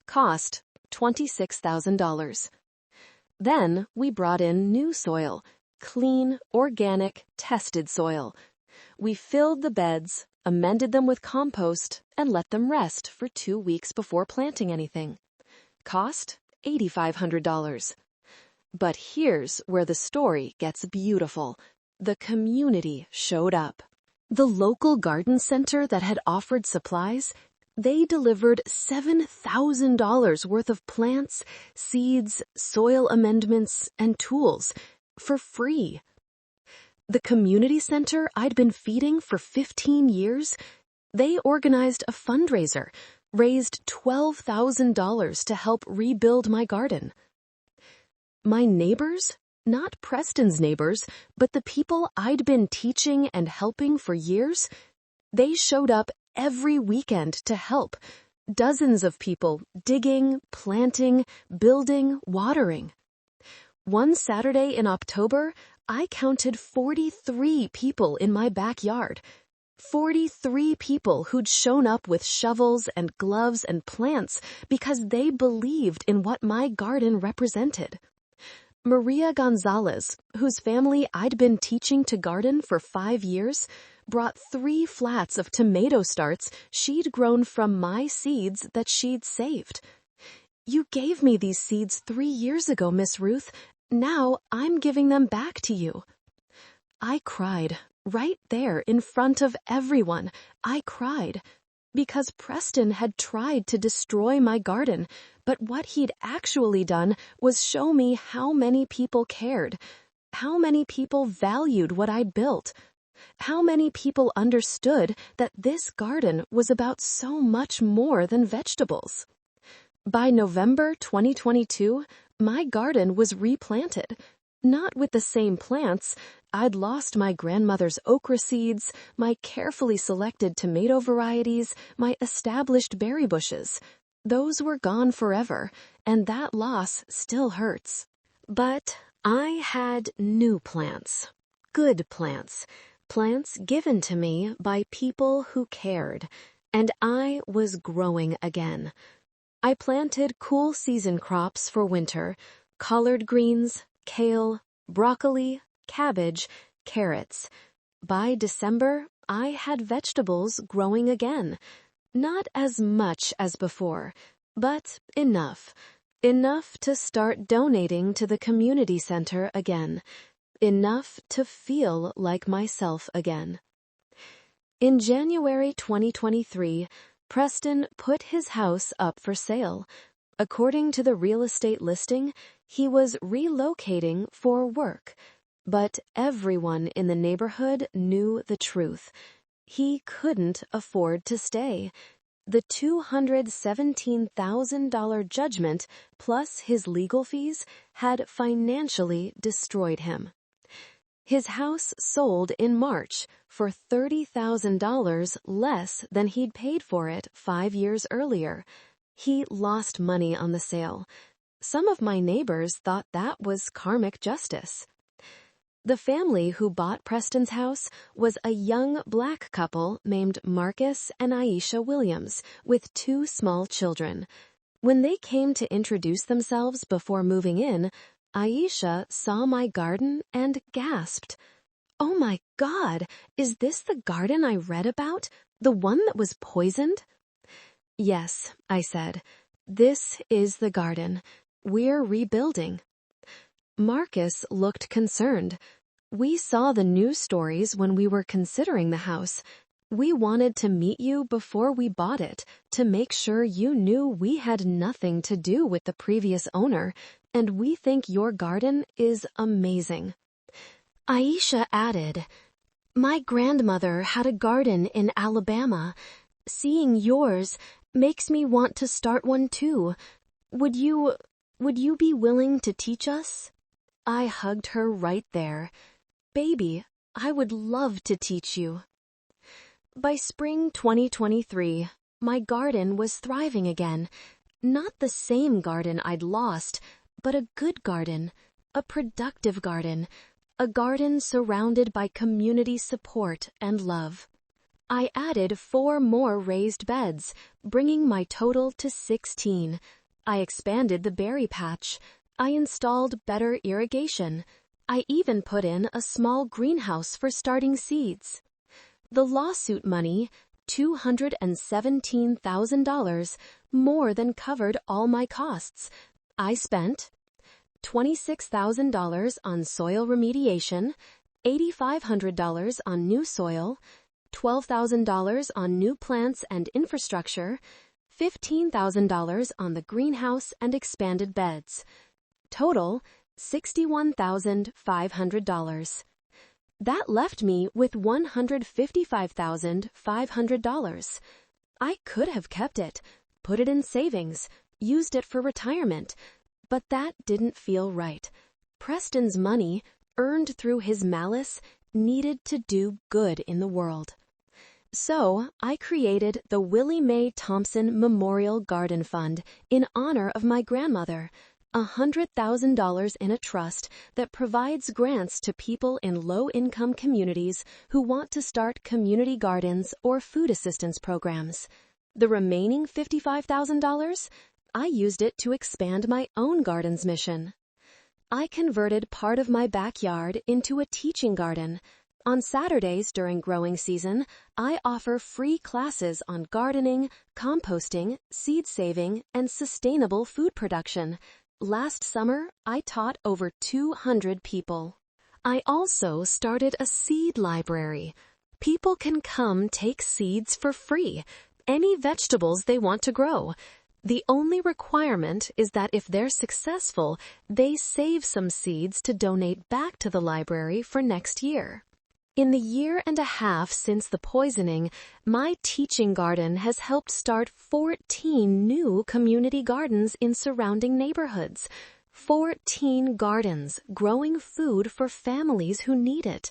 Cost, $26,000. Then we brought in new soil, clean, organic, tested soil, We filled the beds, amended them with compost, and let them rest for 2 weeks before planting anything. Cost $8,500. But here's where the story gets beautiful. The community showed up. The local garden center that had offered supplies, they delivered $7,000 worth of plants, seeds, soil amendments, and tools for free. The community center I'd been feeding for 15 years, they organized a fundraiser, raised $12,000 to help rebuild my garden. My neighbors, not Preston's neighbors, but the people I'd been teaching and helping for years, they showed up every weekend to help. Dozens of people digging, planting, building, watering. One Saturday in October, I counted 43 people in my backyard. 43 people who'd shown up with shovels and gloves and plants because they believed in what my garden represented. Maria Gonzalez, whose family I'd been teaching to garden for 5 years, brought 3 flats of tomato starts she'd grown from my seeds that she'd saved. "You gave me these seeds 3 years ago, Miss Ruth. Now I'm giving them back to you." I cried, right there in front of everyone. I cried because Preston had tried to destroy my garden, but what he'd actually done was show me how many people cared, how many people valued what I'd built, how many people understood that this garden was about so much more than vegetables. By November 2022, my garden was replanted. Not with the same plants. I'd lost my grandmother's okra seeds, my carefully selected tomato varieties, my established berry bushes. Those were gone forever, and that loss still hurts. But I had new plants. Good plants. Plants given to me by people who cared. And I was growing again. I planted cool season crops for winter, collard greens, kale, broccoli, cabbage, carrots. By December, I had vegetables growing again. Not as much as before, but enough. Enough to start donating to the community center again. Enough to feel like myself again. In January 2023, Preston put his house up for sale. According to the real estate listing, he was relocating for work. But everyone in the neighborhood knew the truth. He couldn't afford to stay. The $217,000 judgment plus his legal fees had financially destroyed him. His house sold in March for $30,000 less than he'd paid for it 5 years earlier. He lost money on the sale. Some of my neighbors thought that was karmic justice. The family who bought Preston's house was a young black couple named Marcus and Aisha Williams with 2 small children. When they came to introduce themselves before moving in, Aisha saw my garden and gasped. "Oh my God, is this the garden I read about? The one that was poisoned?" "Yes," I said. "This is the garden. We're rebuilding." Marcus looked concerned. "We saw the news stories when we were considering the house. We wanted to meet you before we bought it to make sure you knew we had nothing to do with the previous owner, and we think your garden is amazing." Aisha added, "My grandmother had a garden in Alabama. Seeing yours makes me want to start one too. Would you be willing to teach us?" I hugged her right there. "Baby, I would love to teach you." By spring 2023, my garden was thriving again. Not the same garden I'd lost, but a good garden, a productive garden, a garden surrounded by community support and love. I added 4 more raised beds, bringing my total to 16. I expanded the berry patch. I installed better irrigation. I even put in a small greenhouse for starting seeds. The lawsuit money, $217,000, more than covered all my costs. I spent $26,000 on soil remediation, $8,500 on new soil, $12,000 on new plants and infrastructure, $15,000 on the greenhouse and expanded beds. Total, $61,500. That left me with $155,500. I could have kept it, put it in savings, used it for retirement, but that didn't feel right. Preston's money, earned through his malice, needed to do good in the world. So, I created the Willie Mae Thompson Memorial Garden Fund in honor of my grandmother, $100,000 in a trust that provides grants to people in low-income communities who want to start community gardens or food assistance programs. The remaining $55,000, I used it to expand my own garden's mission. I converted part of my backyard into a teaching garden. On Saturdays during growing season, I offer free classes on gardening, composting, seed saving, and sustainable food production. Last summer, I taught over 200 people. I also started a seed library. People can come take seeds for free, any vegetables they want to grow. The only requirement is that if they're successful, they save some seeds to donate back to the library for next year. In the year and a half since the poisoning, my teaching garden has helped start 14 new community gardens in surrounding neighborhoods. 14 gardens growing food for families who need it.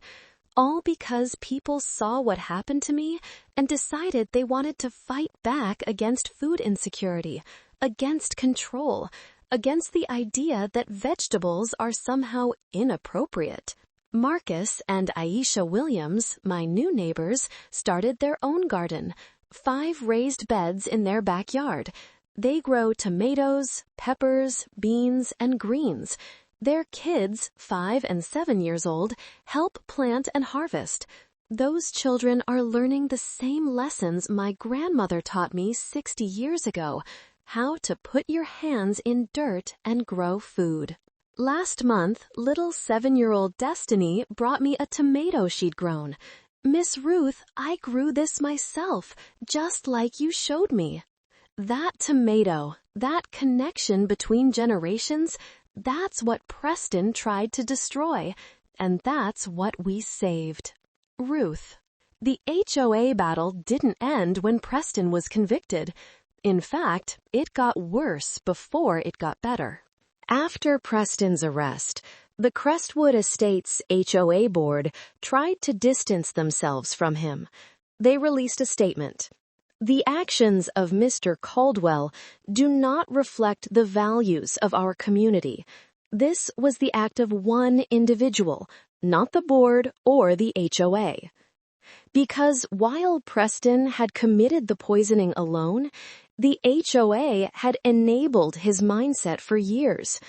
All because people saw what happened to me and decided they wanted to fight back against food insecurity, against control, against the idea that vegetables are somehow inappropriate. Marcus and Aisha Williams, my new neighbors, started their own garden, 5 raised beds in their backyard. They grow tomatoes, peppers, beans, and greens. Their kids, 5 and 7 years old, help plant and harvest. Those children are learning the same lessons my grandmother taught me 60 years ago, how to put your hands in dirt and grow food. Last month, little 7-year-old Destiny brought me a tomato she'd grown. "Miss Ruth, I grew this myself, just like you showed me." That tomato, that connection between generations, that's what Preston tried to destroy, and that's what we saved. Ruth. The HOA battle didn't end when Preston was convicted. In fact, it got worse before it got better. After Preston's arrest, the Crestwood Estates HOA board tried to distance themselves from him. They released a statement. "The actions of Mr. Caldwell do not reflect the values of our community. This was the act of one individual, not the board or the HOA." Because while Preston had committed the poisoning alone, the HOA had enabled his mindset for years.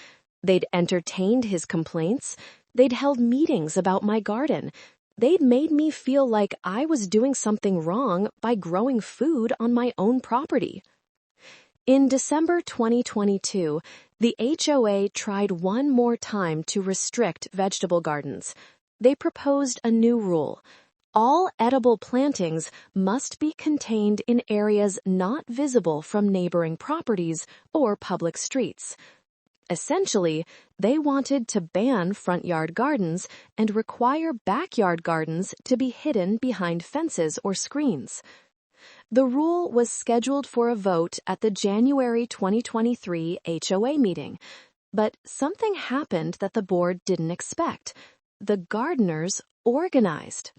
They'd entertained his complaints. They'd held meetings about my garden. They'd made me feel like I was doing something wrong by growing food on my own property. In December 2022, the HOA tried one more time to restrict vegetable gardens. They proposed a new rule. All edible plantings must be contained in areas not visible from neighboring properties or public streets. Essentially, they wanted to ban front yard gardens and require backyard gardens to be hidden behind fences or screens. The rule was scheduled for a vote at the January 2023 HOA meeting, but something happened that the board didn't expect. The gardeners organized.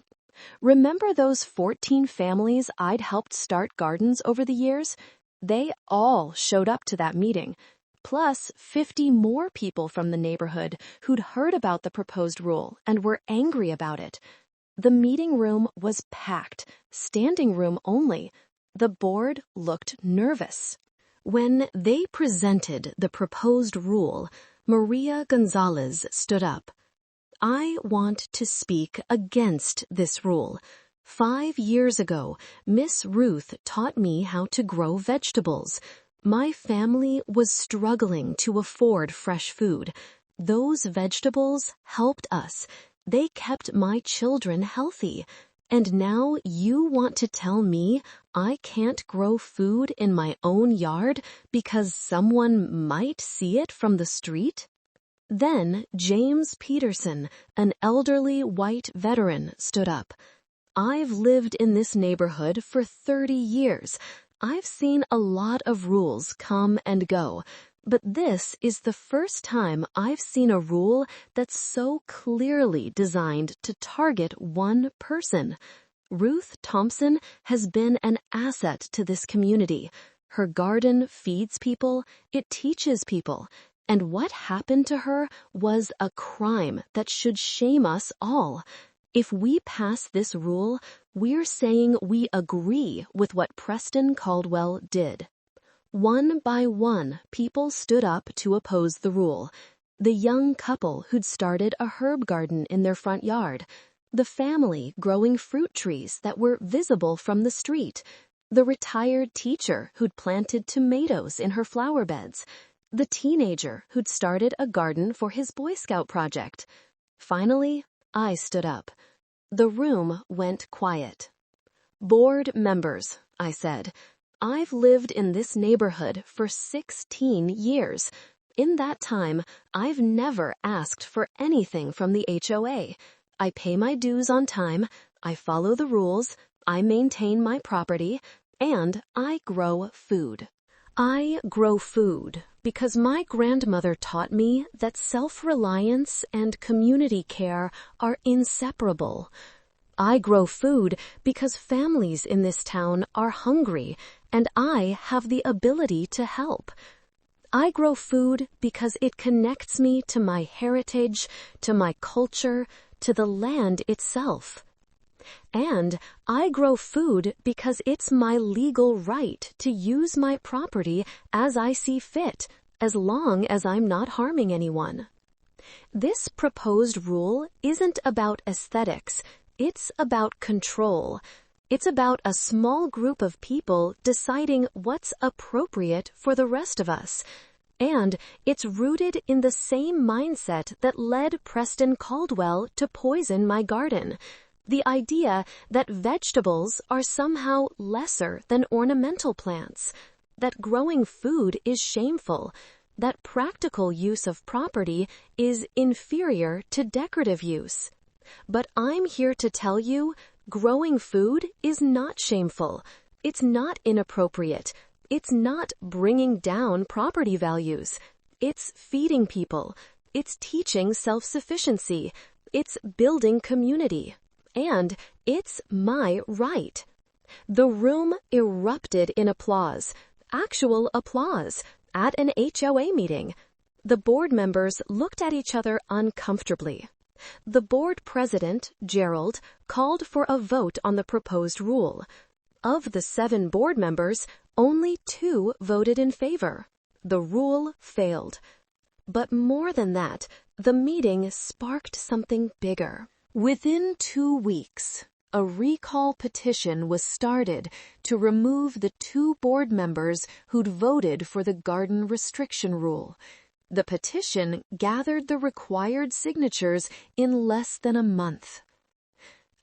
Remember those 14 families I'd helped start gardens over the years? They all showed up to that meeting, plus 50 more people from the neighborhood who'd heard about the proposed rule and were angry about it. The meeting room was packed, standing room only. The board looked nervous. When they presented the proposed rule, Maria Gonzalez stood up. "I want to speak against this rule. 5 years ago, Miss Ruth taught me how to grow vegetables. My family was struggling to afford fresh food. Those vegetables helped us. They kept my children healthy. And now you want to tell me I can't grow food in my own yard because someone might see it from the street? Then James Peterson, an elderly white veteran, stood up. I've lived in this neighborhood for 30 years. I've seen a lot of rules come and go, but this is the first time I've seen a rule that's so clearly designed to target one person. Ruth Thompson has been an asset to this community. Her garden feeds people, it teaches people, and what happened to her was a crime that should shame us all. If we pass this rule, we're saying we agree with what Preston Caldwell did. One by one, people stood up to oppose the rule. The young couple who'd started a herb garden in their front yard. The family growing fruit trees that were visible from the street. The retired teacher who'd planted tomatoes in her flower beds. The teenager who'd started a garden for his Boy Scout project. Finally, I stood up. The room went quiet. Board members, I said, I've lived in this neighborhood for 16 years. In that time, I've never asked for anything from the HOA. I pay my dues on time, I follow the rules, I maintain my property, and I grow food. I grow food because my grandmother taught me that self-reliance and community care are inseparable. I grow food because families in this town are hungry and I have the ability to help. I grow food because it connects me to my heritage, to my culture, to the land itself. And I grow food because it's my legal right to use my property as I see fit, as long as I'm not harming anyone. This proposed rule isn't about aesthetics, it's about control. It's about a small group of people deciding what's appropriate for the rest of us. And it's rooted in the same mindset that led Preston Caldwell to poison my garden. The idea that vegetables are somehow lesser than ornamental plants, that growing food is shameful, that practical use of property is inferior to decorative use. But I'm here to tell you, growing food is not shameful. It's not inappropriate. It's not bringing down property values. It's feeding people. It's teaching self-sufficiency. It's building community. And it's my right. The room erupted in applause, actual applause, at an HOA meeting. The board members looked at each other uncomfortably. The board president, Gerald, called for a vote on the proposed rule. Of the 7 board members, only 2 voted in favor. The rule failed. But more than that, the meeting sparked something bigger. Within 2 weeks, a recall petition was started to remove the 2 board members who'd voted for the garden restriction rule. The petition gathered the required signatures in less than a month.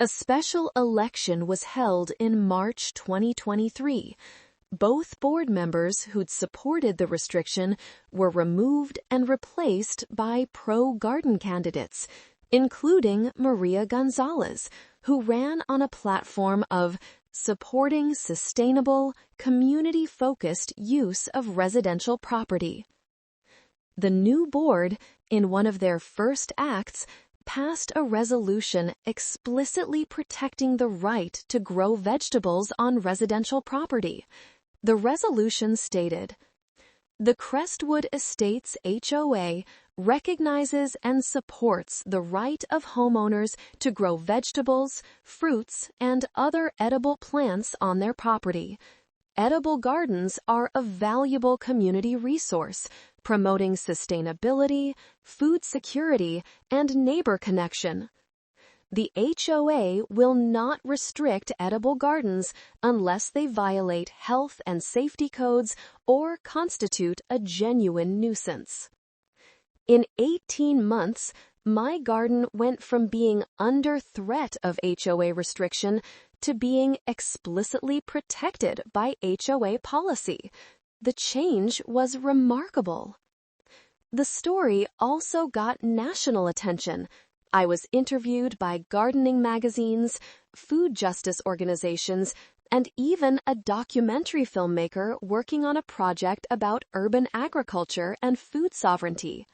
A special election was held in March 2023. Both board members who'd supported the restriction were removed and replaced by pro-garden candidates, including Maria Gonzalez, who ran on a platform of supporting sustainable, community-focused use of residential property. The new board, in one of their first acts, passed a resolution explicitly protecting the right to grow vegetables on residential property. The resolution stated, "The Crestwood Estates HOA recognizes and supports the right of homeowners to grow vegetables, fruits, and other edible plants on their property. Edible gardens are a valuable community resource, promoting sustainability, food security, and neighbor connection. The HOA will not restrict edible gardens unless they violate health and safety codes or constitute a genuine nuisance. In 18 months, my garden went from being under threat of HOA restriction to being explicitly protected by HOA policy. The change was remarkable. The story also got national attention. I was interviewed by gardening magazines, food justice organizations, and even a documentary filmmaker working on a project about urban agriculture and food sovereignty.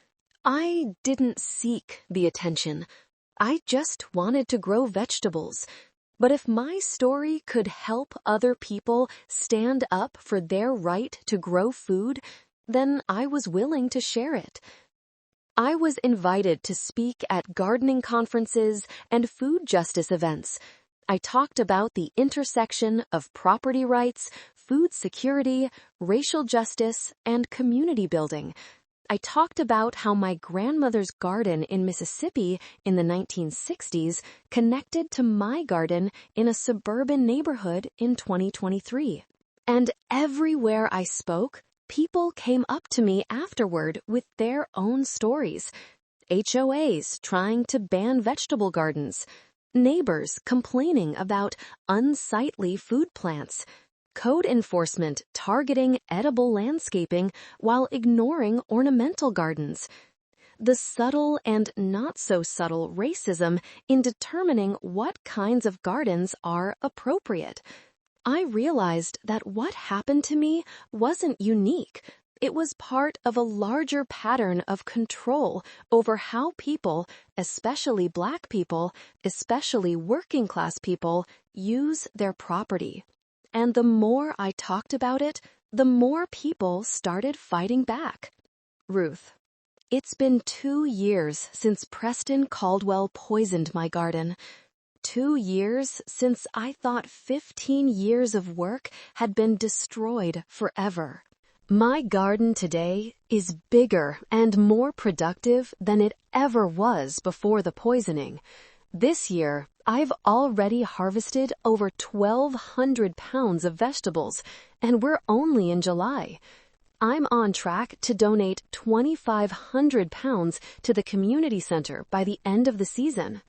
I didn't seek the attention. I just wanted to grow vegetables. But if my story could help other people stand up for their right to grow food, then I was willing to share it. I was invited to speak at gardening conferences and food justice events. I talked about the intersection of property rights, food security, racial justice, and community building. I talked about how my grandmother's garden in Mississippi in the 1960s connected to my garden in a suburban neighborhood in 2023. And everywhere I spoke, people came up to me afterward with their own stories. HOAs trying to ban vegetable gardens, neighbors complaining about unsightly food plants, code enforcement targeting edible landscaping while ignoring ornamental gardens. The subtle and not so subtle racism in determining what kinds of gardens are appropriate. I realized that what happened to me wasn't unique. It was part of a larger pattern of control over how people, especially Black people, especially working class people, use their property. And the more I talked about it, the more people started fighting back. Ruth: It's been 2 years since Preston Caldwell poisoned my garden. 2 years since I thought 15 years of work had been destroyed forever. My garden today is bigger and more productive than it ever was before the poisoning. This year, I've already harvested over 1,200 pounds of vegetables, and we're only in July. I'm on track to donate 2,500 pounds to the community center by the end of the season.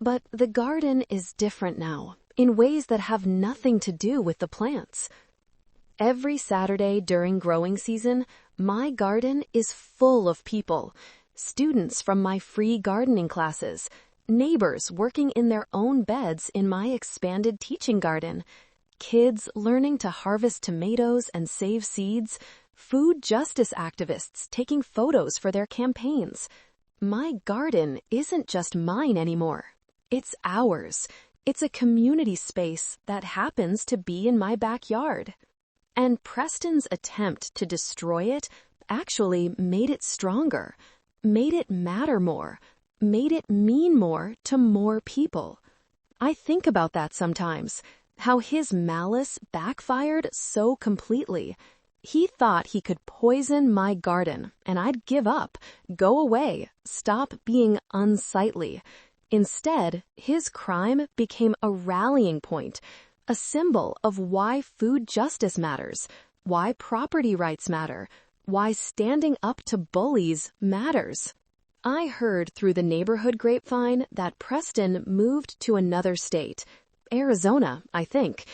But the garden is different now, in ways that have nothing to do with the plants. Every Saturday during growing season, my garden is full of people. Students from my free gardening classes, neighbors working in their own beds in my expanded teaching garden, kids learning to harvest tomatoes and save seeds, food justice activists taking photos for their campaigns. My garden isn't just mine anymore. It's ours. It's a community space that happens to be in my backyard. And Preston's attempt to destroy it actually made it stronger, made it matter more, made it mean more to more people. I think about that sometimes, how his malice backfired so completely. He thought he could poison my garden, and I'd give up, go away, stop being unsightly. Instead, his crime became a rallying point, a symbol of why food justice matters, why property rights matter, why standing up to bullies matters. I heard through the neighborhood grapevine that Preston moved to another state, Arizona, I think.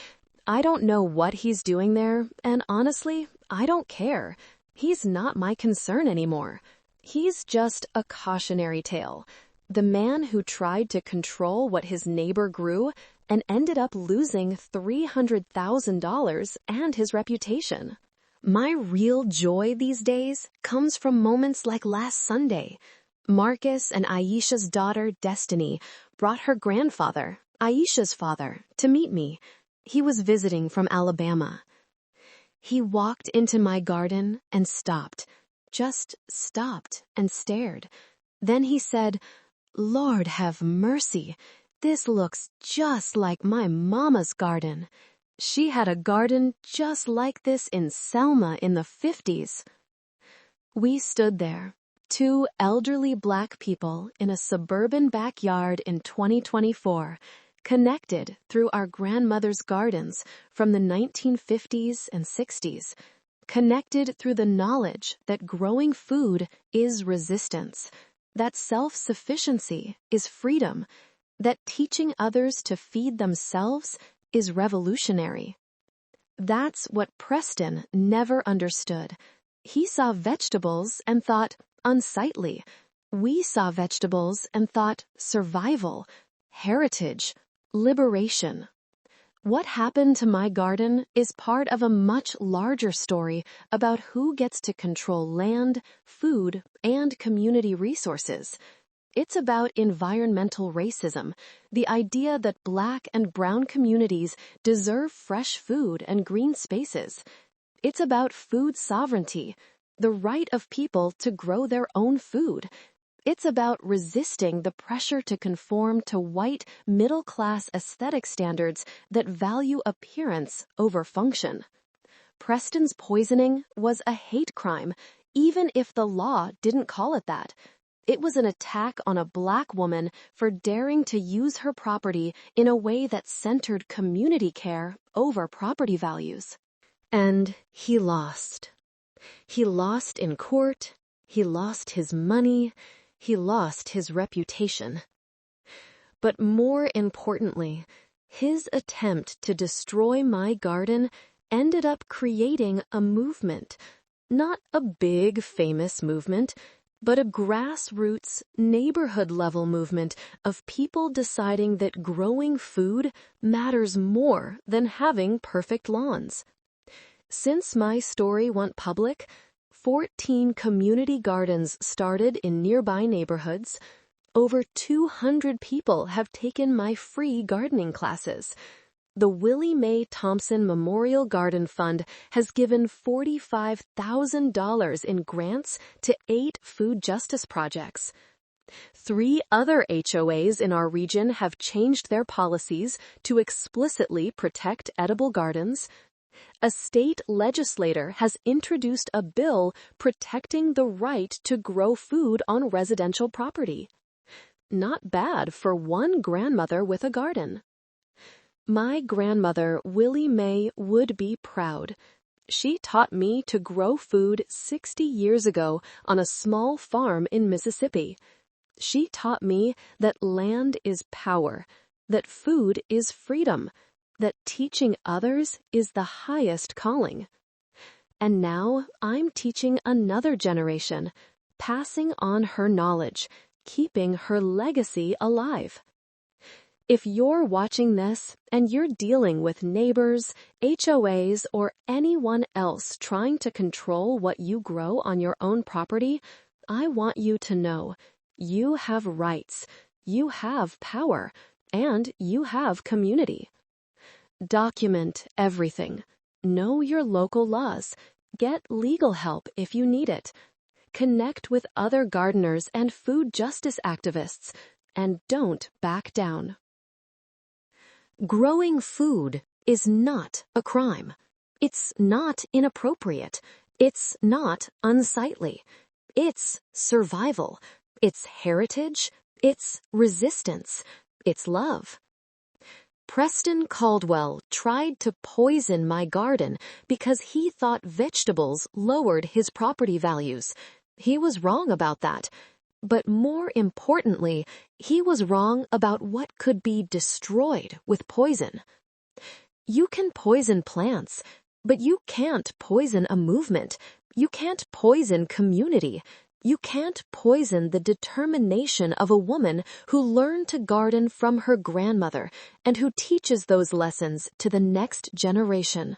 I don't know what he's doing there, and honestly, I don't care. He's not my concern anymore. He's just a cautionary tale. The man who tried to control what his neighbor grew and ended up losing $300,000 and his reputation. My real joy these days comes from moments like last Sunday. Marcus and Aisha's daughter, Destiny, brought her grandfather, Aisha's father, to meet me. He was visiting from Alabama. He walked into my garden and stopped, just stopped and stared. Then he said, "Lord have mercy, this looks just like my mama's garden. She had a garden just like this in Selma in the 50s. We stood there, Two elderly Black people in a suburban backyard in 2024 connected through our grandmother's gardens from the 1950s and 60s, connected through the knowledge that growing food is resistance, that self-sufficiency is freedom, that teaching others to feed themselves is revolutionary. That's what Preston never understood. He saw vegetables and thought, unsightly. We saw vegetables and thought, survival, heritage, liberation. What happened to my garden is part of a much larger story about who gets to control land, food, and community resources. It's about environmental racism, the idea that Black and brown communities deserve fresh food and green spaces. It's about food sovereignty, the right of people to grow their own food. It's about resisting the pressure to conform to white, middle-class aesthetic standards that value appearance over function. Preston's poisoning was a hate crime, even if the law didn't call it that. It was an attack on a Black woman for daring to use her property in a way that centered community care over property values. And he lost. He lost in court, he lost his money, he lost his reputation. But more importantly, his attempt to destroy my garden ended up creating a movement. Not a big, famous movement, but a grassroots, neighborhood-level movement of people deciding that growing food matters more than having perfect lawns. Since my story went public, 14 community gardens started in nearby neighborhoods. Over 200 people have taken my free gardening classes. The Willie Mae Thompson Memorial Garden Fund has given $45,000 in grants to 8 food justice projects. 3 other HOAs in our region have changed their policies to explicitly protect edible gardens. A state legislator has introduced a bill protecting the right to grow food on residential property. Not bad for one grandmother with a garden. My grandmother, Willie Mae, would be proud. She taught me to grow food 60 years ago on a small farm in Mississippi. She taught me that land is power, that food is freedom, that teaching others is the highest calling. And now I'm teaching another generation, passing on her knowledge, keeping her legacy alive. If you're watching this and you're dealing with neighbors, HOAs, or anyone else trying to control what you grow on your own property, I want you to know you have rights, you have power, and you have community. Document everything. Know your local laws. Get legal help if you need it. Connect with other gardeners and food justice activists, and don't back down. Growing food is not a crime. It's not inappropriate. It's not unsightly. It's survival. It's heritage. It's resistance. It's love. Preston Caldwell tried to poison my garden because he thought vegetables lowered his property values. He was wrong about that. But more importantly, he was wrong about what could be destroyed with poison. You can poison plants, but you can't poison a movement. You can't poison community. You can't poison the determination of a woman who learned to garden from her grandmother and who teaches those lessons to the next generation.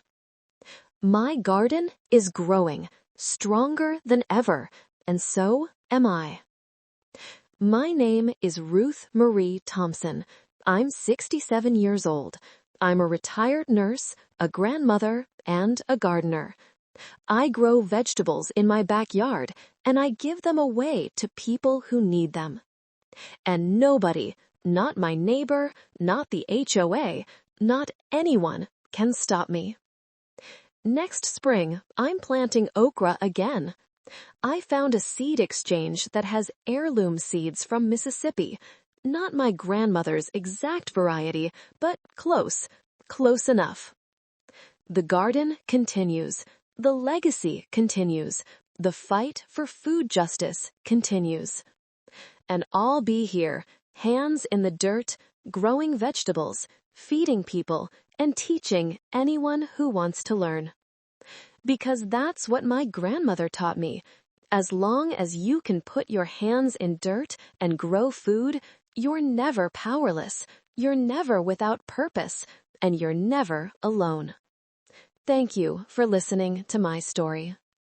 My garden is growing, stronger than ever, and so am I. My name is Ruth Marie Thompson. I'm 67 years old. I'm a retired nurse, a grandmother, and a gardener. I grow vegetables in my backyard, and I give them away to people who need them. And nobody, not my neighbor, not the HOA, not anyone, can stop me. Next spring, I'm planting okra again. I found a seed exchange that has heirloom seeds from Mississippi. Not my grandmother's exact variety, but close. Close enough. The garden continues. The legacy continues. The fight for food justice continues. And I'll be here, hands in the dirt, growing vegetables, feeding people, and teaching anyone who wants to learn. Because that's what my grandmother taught me. As long as you can put your hands in dirt and grow food, you're never powerless, you're never without purpose, and you're never alone. Thank you for listening to my story.